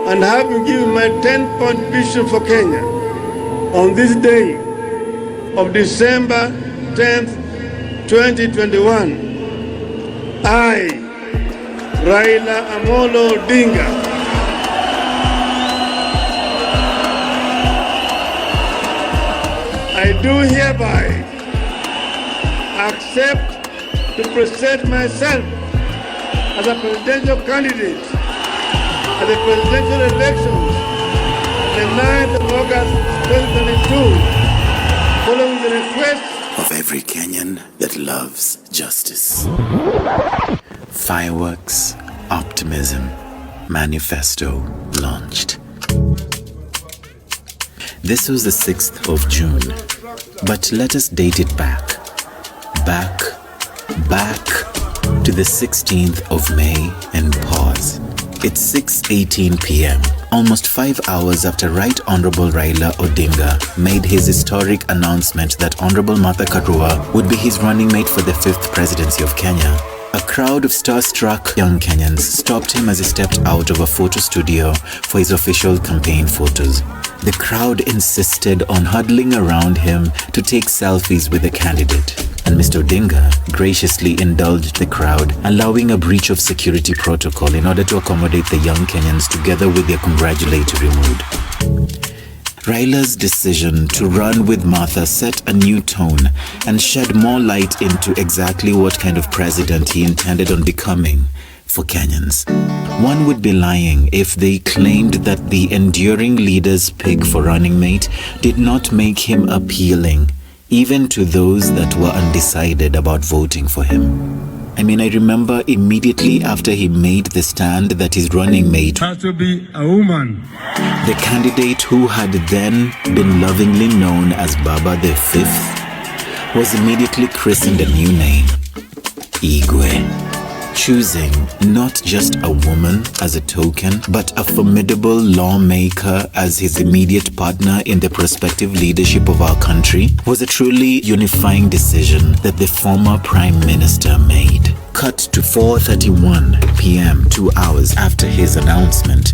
and having given my 10-point vision for Kenya on this day of December 10th, 2021, I, Raila Amolo Odinga, I do hereby accept to present myself as a presidential candidate at the presidential elections on the 9th of August 2022, following the request of every Kenyan that loves justice. Fireworks, optimism, manifesto launched. This was the 6th of June, but let us date it back to the 16th of May and pause. It's 6:18 p.m., almost 5 hours after Right Honorable Raila Odinga made his historic announcement that Honorable Martha Karua would be his running mate for the 5th presidency of Kenya. A crowd of starstruck young Kenyans stopped him as he stepped out of a photo studio for his official campaign photos. The crowd insisted on huddling around him to take selfies with the candidate, and Mr. Odinga graciously indulged the crowd, allowing a breach of security protocol in order to accommodate the young Kenyans together with their congratulatory mood. Raila's decision to run with Martha set a new tone and shed more light into exactly what kind of president he intended on becoming for Kenyans. One would be lying if they claimed that the enduring leader's pick for running mate did not make him appealing, even to those that were undecided about voting for him. I remember immediately after he made the stand that his running mate has to be a woman. The candidate who had then been lovingly known as Baba the Fifth was immediately christened a new name, Igwe, choosing not just a woman as a token, but a formidable lawmaker as his immediate partner in the prospective leadership of our country was a truly unifying decision that the former Prime Minister made. Cut to 4:31 p.m., 2 hours after his announcement,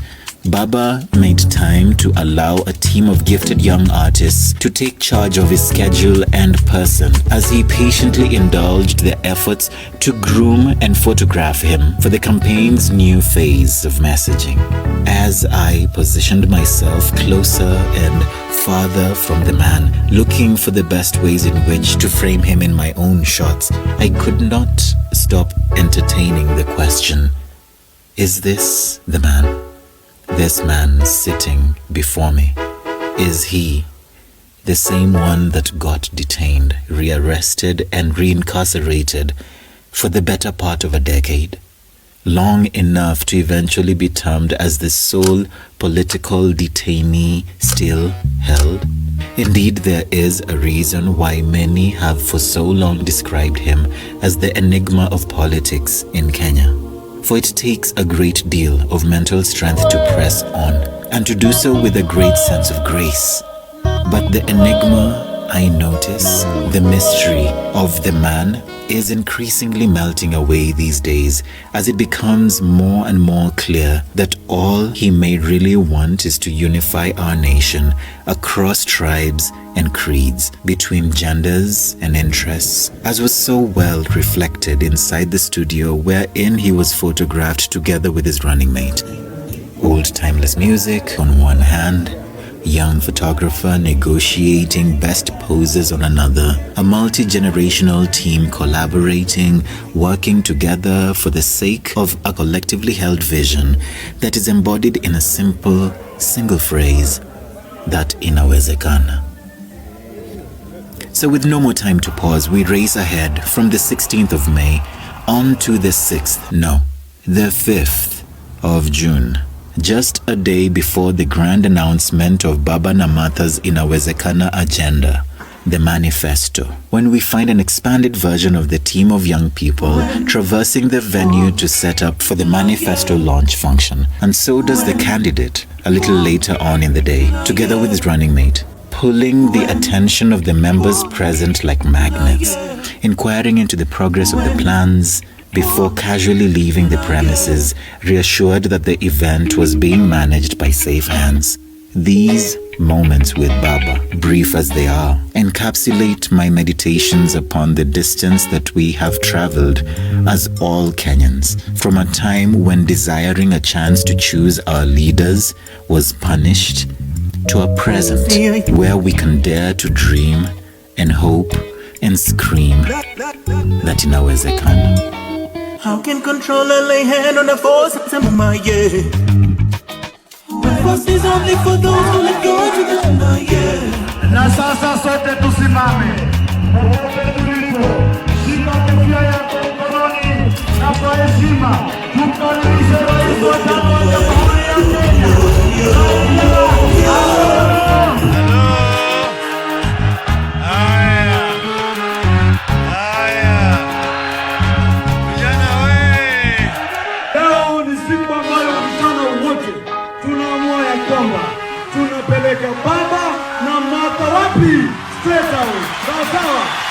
Baba made time to allow a team of gifted young artists to take charge of his schedule and person as he patiently indulged their efforts to groom and photograph him for the campaign's new phase of messaging. As I positioned myself closer and farther from the man, looking for the best ways in which to frame him in my own shots, I could not stop entertaining the question, is this the man? This man sitting before me, is he the same one that got detained, rearrested, and reincarcerated for the better part of a decade? Long enough to eventually be termed as the sole political detainee still held? Indeed, there is a reason why many have for so long described him as the enigma of politics in Kenya. For it takes a great deal of mental strength to press on, and to do so with a great sense of grace. But the enigma, I notice, the mystery of the man is increasingly melting away these days as it becomes more and more clear that all he may really want is to unify our nation across tribes and creeds, between genders and interests, as was so well reflected inside the studio wherein he was photographed together with his running mate. Old timeless music on one hand, young photographer negotiating best poses on another, a multi-generational team collaborating, working together for the sake of a collectively held vision that is embodied in a simple, single phrase, that inawezekana. So with no more time to pause, we race ahead from the 16th of May on to the 5th of June. Just a day before the grand announcement of Baba Namatha's Inawezekana agenda, the manifesto, when we find an expanded version of the team of young people traversing the venue to set up for the manifesto launch function. And so does the candidate a little later on in the day, together with his running mate, pulling the attention of the members present like magnets, inquiring into the progress of the plans, before casually leaving the premises, reassured that the event was being managed by safe hands. These moments with Baba, brief as they are, encapsulate my meditations upon the distance that we have traveled as all Kenyans, from a time when desiring a chance to choose our leaders was punished, to a present where we can dare to dream and hope and scream that inawezekana. How can controller lay hand on the force of my yeah? Force is only for those who let go to the yeah. Na sasa sote tusimame. Popote tulipo, shika kofia yako mkononi na kwa heshima tumkaribishe rais wa Jamhuri ya Kenya. Tunapeleka Baba na Martha wapi? Straight away. Sawa sawa.